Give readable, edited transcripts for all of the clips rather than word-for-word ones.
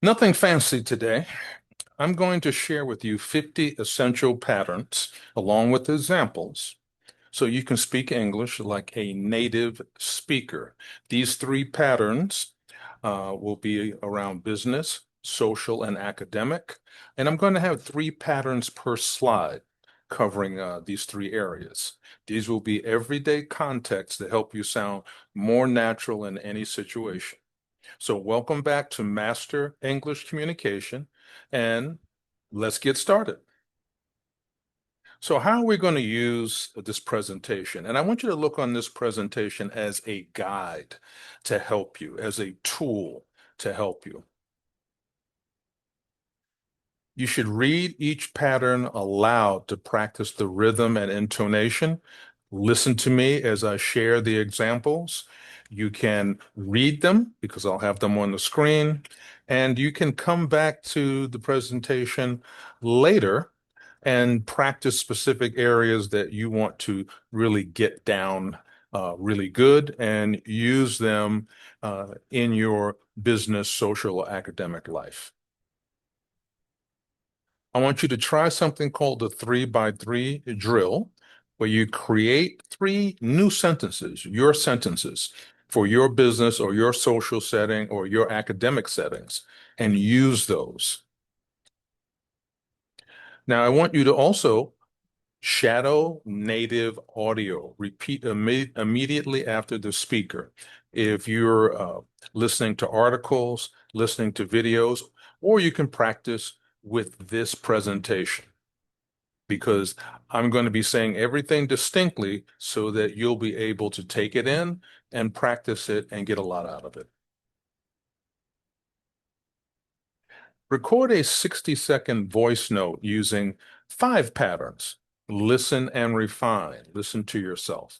Nothing fancy today. I'm going to share with you 50 essential patterns along with examples so you can speak English like a native speaker. These three patterns will be around business, social, and academic. And I'm going to have three patterns per slide covering these three areas. These will be everyday context to help you sound more natural in any situation. So welcome back to Master English Communication, and let's get started. So how are we going to use this presentation? And I want you to look on this presentation as a guide to help you, as a tool to help you. You should read each pattern aloud to practice the rhythm and intonation. Listen to me as I share the examples. You can read them because I'll have them on the screen, and you can come back to the presentation later and practice specific areas that you want to really get down really good and use them in your business, social, or academic life. I want you to try something called the 3 by 3 drill, where you create three new sentences, your sentences for your business or your social setting or your academic settings, and use those. Now, I want you to also shadow native audio. Repeat immediately after the speaker. If you're listening to articles, listening to videos, or you can practice with this presentation because I'm going to be saying everything distinctly so that you'll be able to take it in and practice it and get a lot out of it. Record a 60-second voice note using 5 patterns. Listen and refine. Listen to yourself.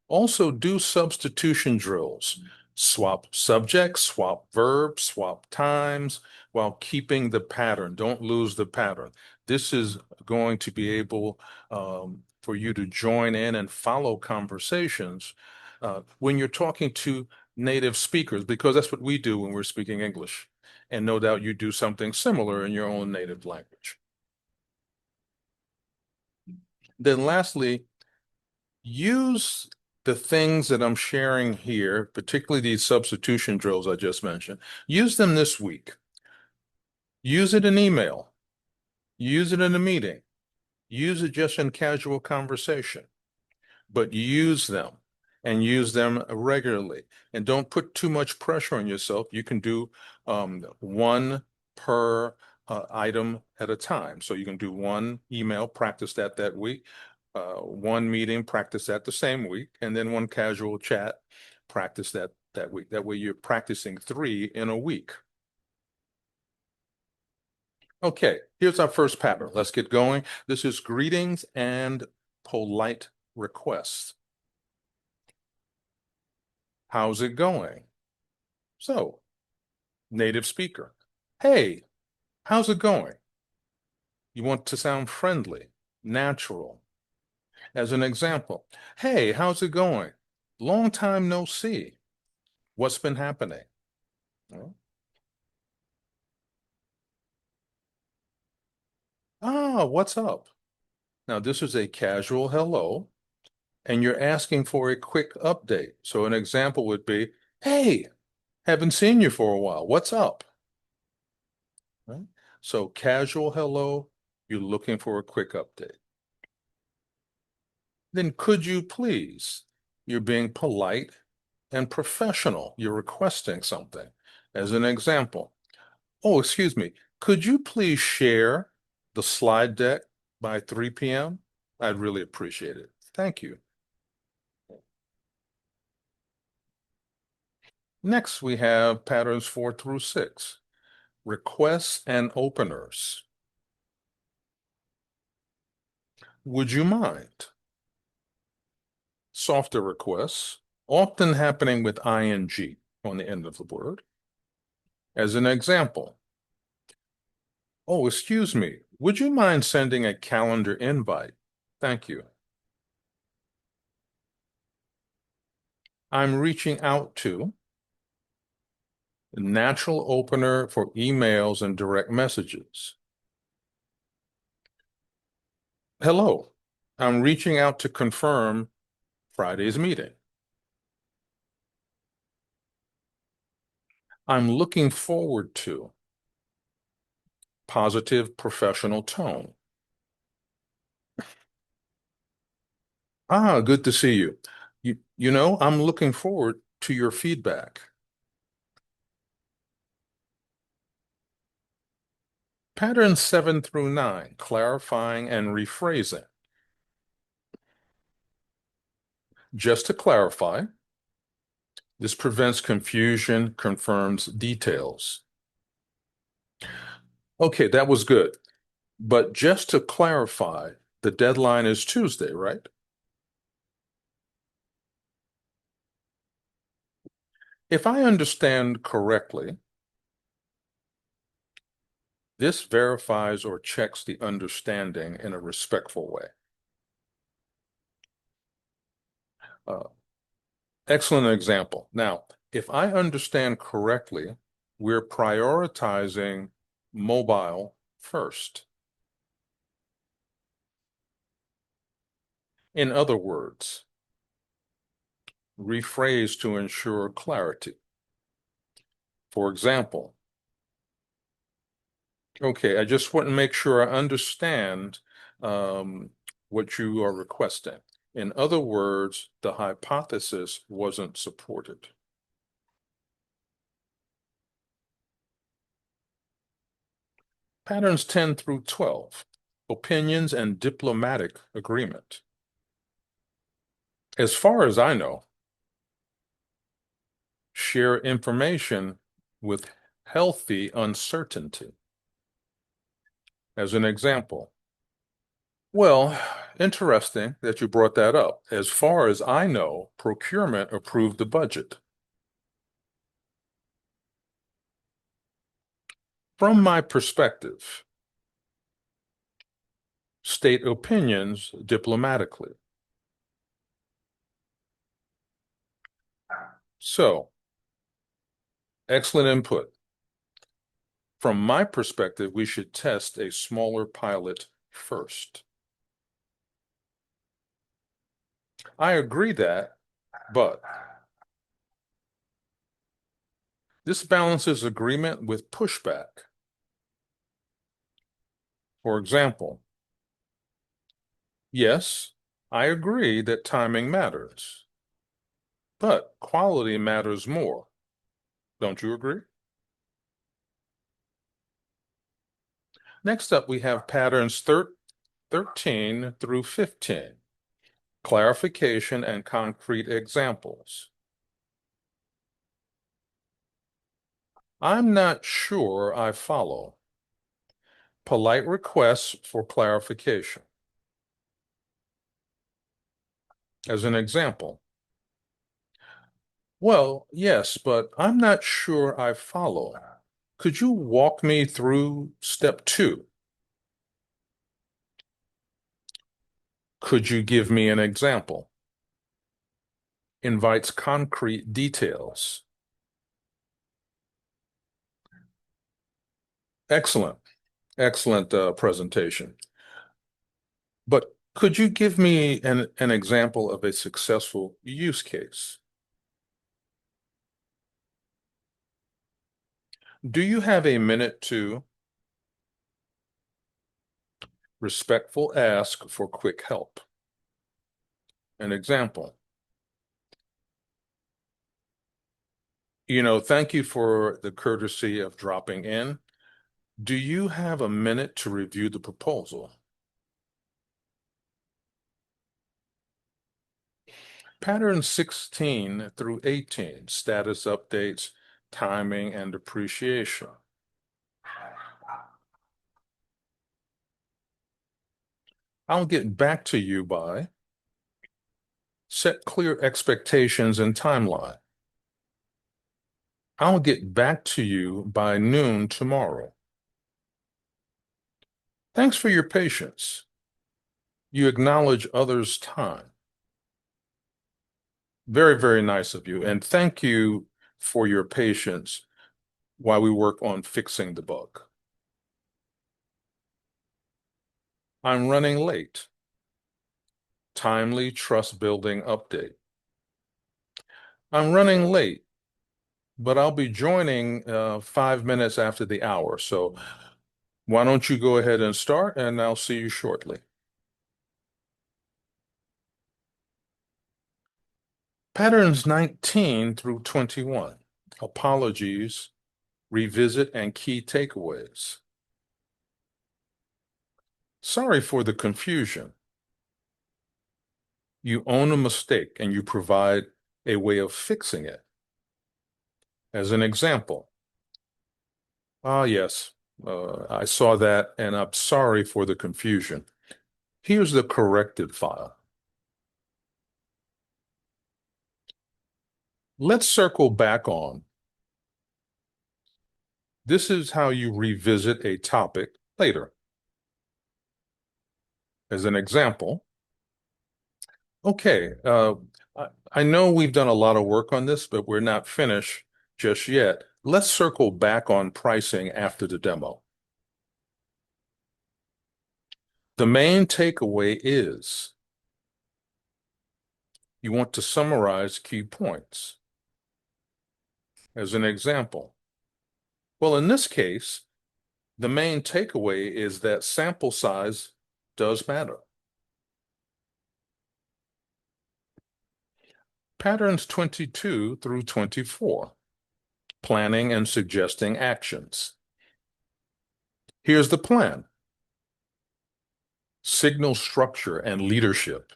Also, do substitution drills. Swap subjects, swap verbs, swap times while keeping the pattern. Don't lose the pattern. This is going to be able for you to join in and follow conversations when you're talking to native speakers, because that's what we do when we're speaking English. And no doubt you do something similar in your own native language. Then lastly, use the things that I'm sharing here, particularly these substitution drills I just mentioned, use them this week. Use it in email. Use it in a meeting. Use it just in casual conversation, but use them and use them regularly. And don't put too much pressure on yourself. You can do one per item at a time. So you can do one email, practice that week, one meeting, practice that the same week, and then one casual chat, practice that week. That way you're practicing 3 in a week. Okay, here's our first pattern. Let's get going. This is greetings and polite requests. How's it going? So, native speaker. Hey, how's it going? You want to sound friendly, natural. As an example, hey, how's it going? Long time no see. What's been happening? Well, what's up? Now, this is a casual hello, and you're asking for a quick update. So an example would be, hey, haven't seen you for a while. What's up? Right? So casual hello, you're looking for a quick update. Then could you please? You're being polite and professional. You're requesting something. As an example, oh, excuse me, could you please share the slide deck by 3 p.m.? I'd really appreciate it. Thank you. Next, we have patterns 4 through 6, requests and openers. Would you mind? Softer requests, often happening with ing on the end of the word. As an example, oh, excuse me, would you mind sending a calendar invite? Thank you. I'm reaching out to. Natural opener for emails and direct messages. Hello, I'm reaching out to confirm Friday's meeting. I'm looking forward to. Positive professional tone. Ah, good to see you. I'm looking forward to your feedback. Patterns 7 through 9, clarifying and rephrasing. Just to clarify, this prevents confusion, confirms details. Okay, that was good. But just to clarify, the deadline is Tuesday, right? If I understand correctly, this verifies or checks the understanding in a respectful way. Uh, Excellent example. Now, if I understand correctly, we're prioritizing mobile first. In other words, rephrase to ensure clarity. For example, okay, I just want to make sure I understand what you are requesting. In other words, the hypothesis wasn't supported. Patterns 10 through 12, opinions and diplomatic agreement. As far as I know, share information with healthy uncertainty. As an example, well, interesting that you brought that up. As far as I know, procurement approved the budget. From my perspective, state opinions diplomatically. So, excellent input. From my perspective, we should test a smaller pilot first. I agree that, but this balances agreement with pushback. For example, yes, I agree that timing matters, but quality matters more. Don't you agree? Next up, we have patterns 13 through 15, clarification and concrete examples. I'm not sure I follow. Polite requests for clarification. As an example, well, yes, but I'm not sure I follow. Could you walk me through step 2? Could you give me an example? Invites concrete details. Excellent, excellent presentation. But could you give me an example of a successful use case? Do you have a minute to respectful ask for quick help? An example. Thank you for the courtesy of dropping in. Do you have a minute to review the proposal? Pattern 16 through 18, status updates, timing, and appreciation. I'll get back to you by set clear expectations and timeline. I'll get back to you by noon tomorrow. Thanks for your patience. You acknowledge others' time. Very, very nice of you. And thank you for your patience. while we work on fixing the bug. I'm running late. Timely trust building update. I'm running late, but I'll be joining 5 minutes after the hour. So why don't you go ahead and start, and I'll see you shortly. Patterns 19 through 21. Apologies, revisit, and key takeaways. Sorry for the confusion. You own a mistake and you provide a way of fixing it. As an example, yes, I saw that and I'm sorry for the confusion. Here's the corrected file. Let's circle back on. This is how you revisit a topic later. As an example, okay, I know we've done a lot of work on this, but we're not finished just yet. Let's circle back on pricing after the demo. The main takeaway is you want to summarize key points. As an example, well, in this case, the main takeaway is that sample size does matter. Patterns 22 through 24, planning and suggesting actions. Here's the plan. Signal structure and leadership.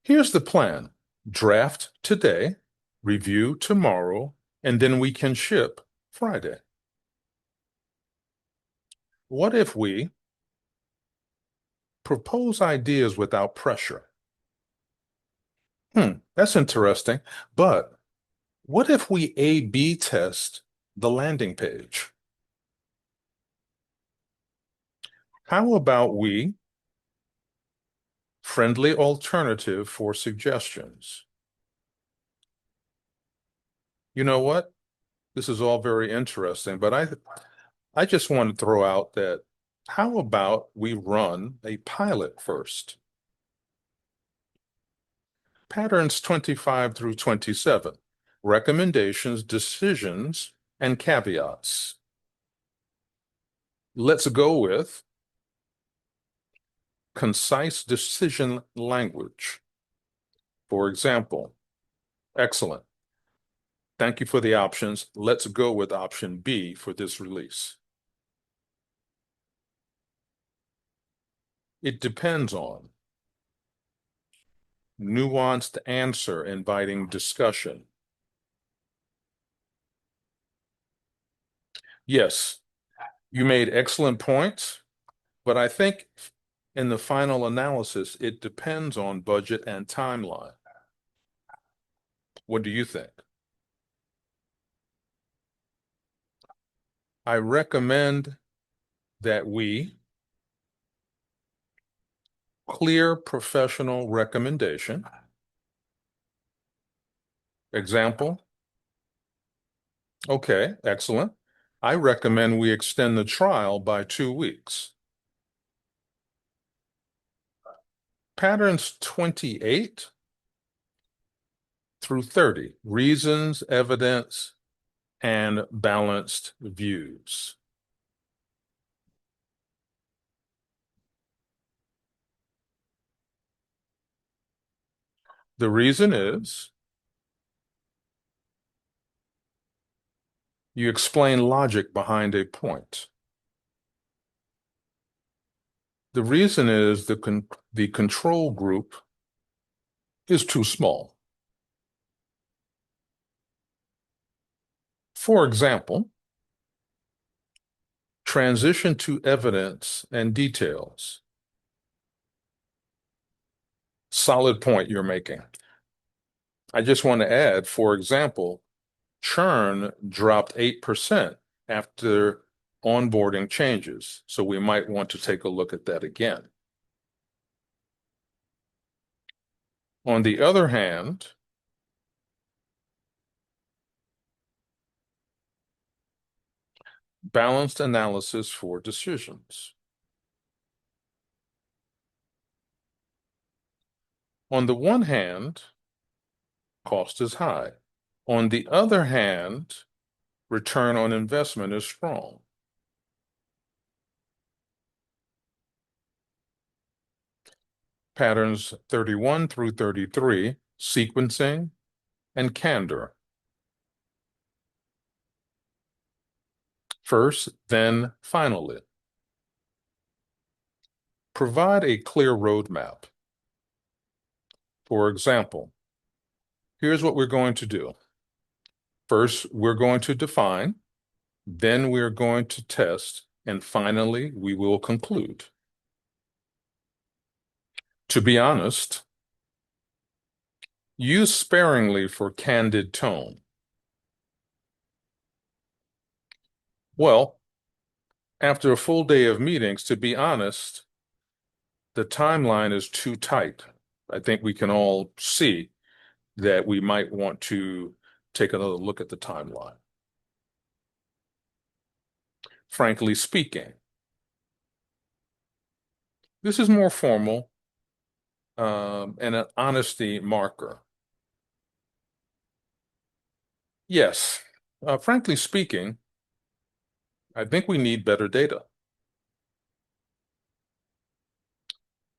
Here's the plan. Draft today, review tomorrow, and then we can ship Friday. What if we propose ideas without pressure? That's interesting. But what if we A/B test the landing page? How about we friendly alternative for suggestions? You know what? This is all very interesting, but I just want to throw out that how about we run a pilot first? Patterns 25 through 27, recommendations, decisions, and caveats. Let's go with concise decision language. For example, excellent. Thank you for the options. Let's go with option B for this release. It depends on nuanced answer, inviting discussion. Yes, you made excellent points, but I think in the final analysis, it depends on budget and timeline. What do you think? I recommend that we clear professional recommendation. Example. Okay, excellent. I recommend we extend the trial by 2 weeks. Patterns 28 through 30, reasons, evidence, and balanced views. The reason is you explain logic behind a point. The reason is the control group is too small. For example, transition to evidence and details. Solid point you're making. I just want to add, for example, churn dropped 8% after onboarding changes. So we might want to take a look at that again. On the other hand, balanced analysis for decisions. On the one hand, cost is high. On the other hand, return on investment is strong. Patterns 31 through 33, sequencing and candor. First, then finally. Provide a clear roadmap. For example, here's what we're going to do. First, we're going to define, then we're going to test, and finally, we will conclude. To be honest, use sparingly for candid tone. Well, after a full day of meetings, to be honest, the timeline is too tight. I think we can all see that we might want to take another look at the timeline. Frankly speaking, this is more formal and an honesty marker. Yes, frankly speaking, I think we need better data.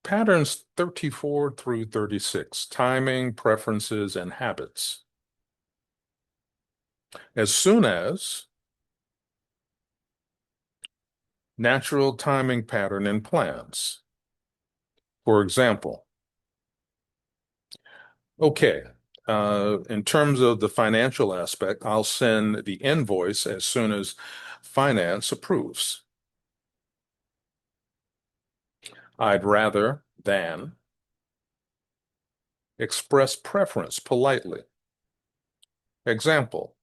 Patterns 34 through 36, timing, preferences, and habits. As soon as natural timing pattern in plans. For example, okay, in terms of the financial aspect, I'll send the invoice as soon as finance approves. I'd rather than express preference politely. Example,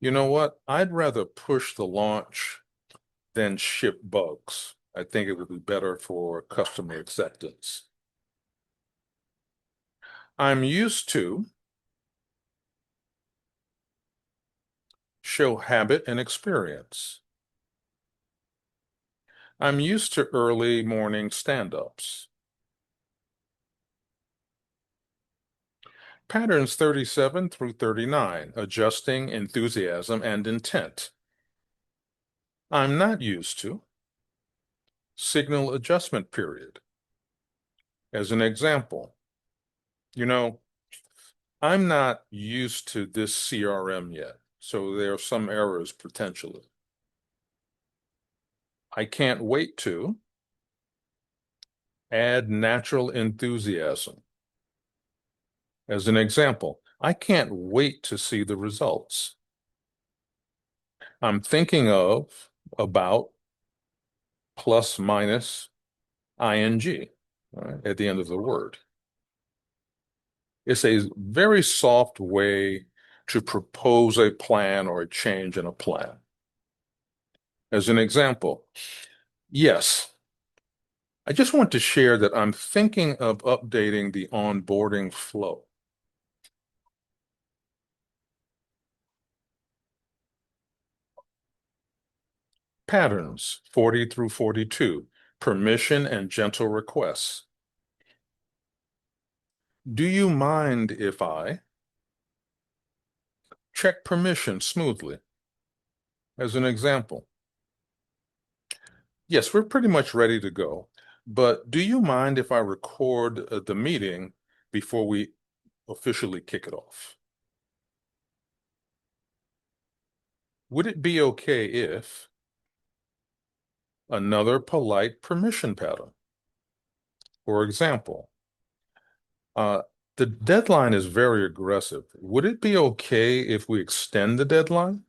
you know what? I'd rather push the launch than ship bugs. I think it would be better for customer acceptance. I'm used to show habit and experience. I'm used to early morning stand-ups. Patterns 37 through 39, adjusting enthusiasm and intent. I'm not used to signal adjustment period. As an example, you know, I'm not used to this CRM yet, so there are some errors potentially. I can't wait to add natural enthusiasm. As an example, I can't wait to see the results. I'm thinking of, about, plus minus ing, right, at the end of the word. It's a very soft way to propose a plan or a change in a plan. As an example, yes, I just want to share that I'm thinking of updating the onboarding flow. Patterns 40 through 42, permission and gentle requests. Do you mind if I check permission smoothly? As an example, yes, we're pretty much ready to go, but do you mind if I record the meeting before we officially kick it off? Would it be okay if another polite permission pattern? For example, uh, the deadline is very aggressive. Would it be okay if we extend the deadline?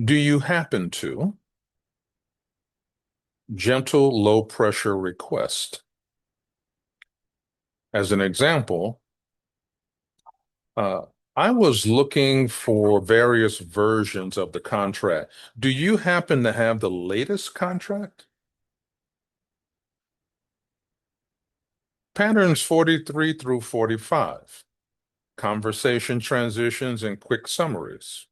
Do you happen to? Gentle, low pressure request. As an example, uh, I was looking for various versions of the contract. Do you happen to have the latest contract? Patterns 43 through 45. Conversation transitions and quick summaries.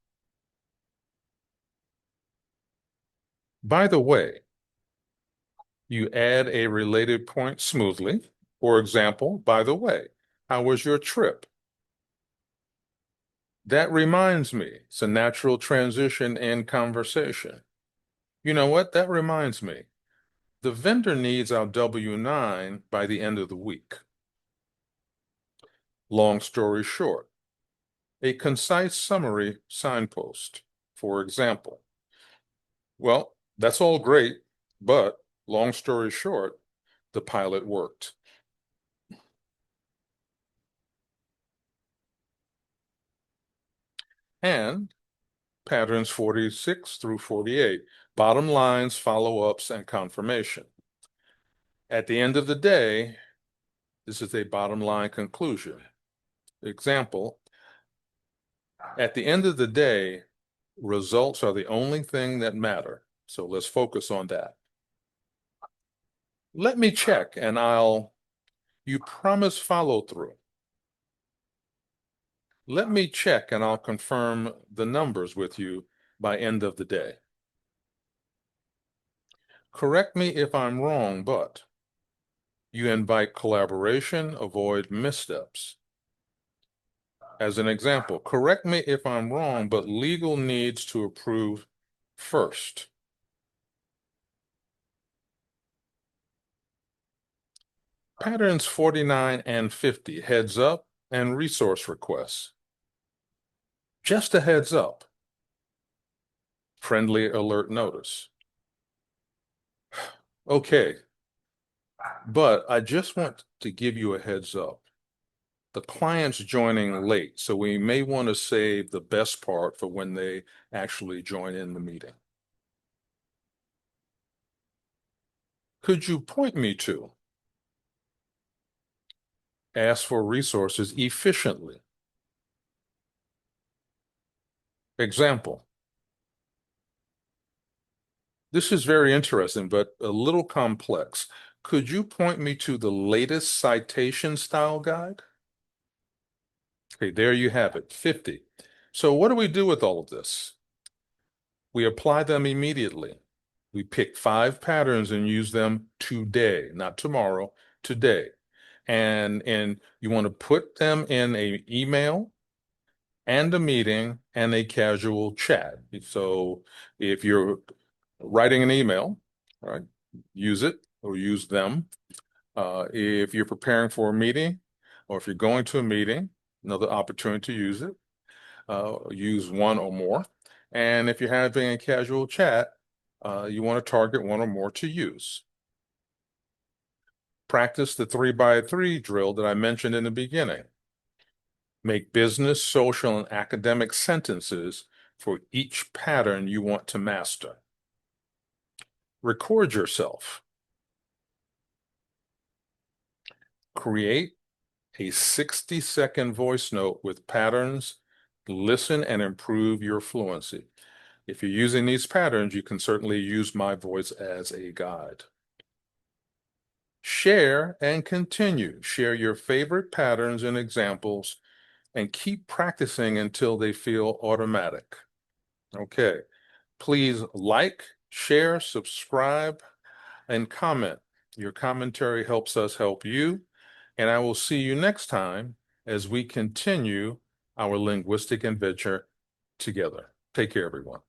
By the way, you add a related point smoothly. For example, by the way, how was your trip? That reminds me, it's a natural transition in conversation. You know what? That reminds me. The vendor needs our W-9 by the end of the week. Long story short, a concise summary signpost. For example, well, that's all great, but long story short, the pilot worked. And patterns 46 through 48, bottom lines, follow-ups, and confirmation. At the end of the day, this is a bottom line conclusion. Example, at the end of the day, results are the only thing that matter. So let's focus on that. Let me check and you promise follow through. Let me check and I'll confirm the numbers with you by end of the day. Correct me if I'm wrong, but you invite collaboration, avoid missteps. As an example, correct me if I'm wrong, but legal needs to approve first. Patterns 49 and 50, heads up and resource requests. Just a heads up. Friendly alert notice. Okay, but I just want to give you a heads up. The client's joining late, so we may want to save the best part for when they actually join in the meeting. Could you point me to? Ask for resources efficiently. Example. This is very interesting, but a little complex. Could you point me to the latest citation style guide? Okay, there you have it, 50. So what do we do with all of this? We apply them immediately. We pick 5 patterns and use them today, not tomorrow, today. And you want to put them in an email and a meeting and a casual chat. So if you're writing an email, right, use it or use them. If you're preparing for a meeting or if you're going to a meeting, another opportunity to use it. Use one or more. And if you're having a casual chat, you want to target one or more to use. Practice the 3x3 drill that I mentioned in the beginning. Make business, social, and academic sentences for each pattern you want to master. Record yourself. Create a 60-second voice note with patterns. Listen and improve your fluency. If you're using these patterns, you can certainly use my voice as a guide. Share and continue. Share your favorite patterns and examples and keep practicing until they feel automatic. Okay. Please like, share, subscribe, and comment. Your commentary helps us help you. And I will see you next time as we continue our linguistic adventure together. Take care, everyone.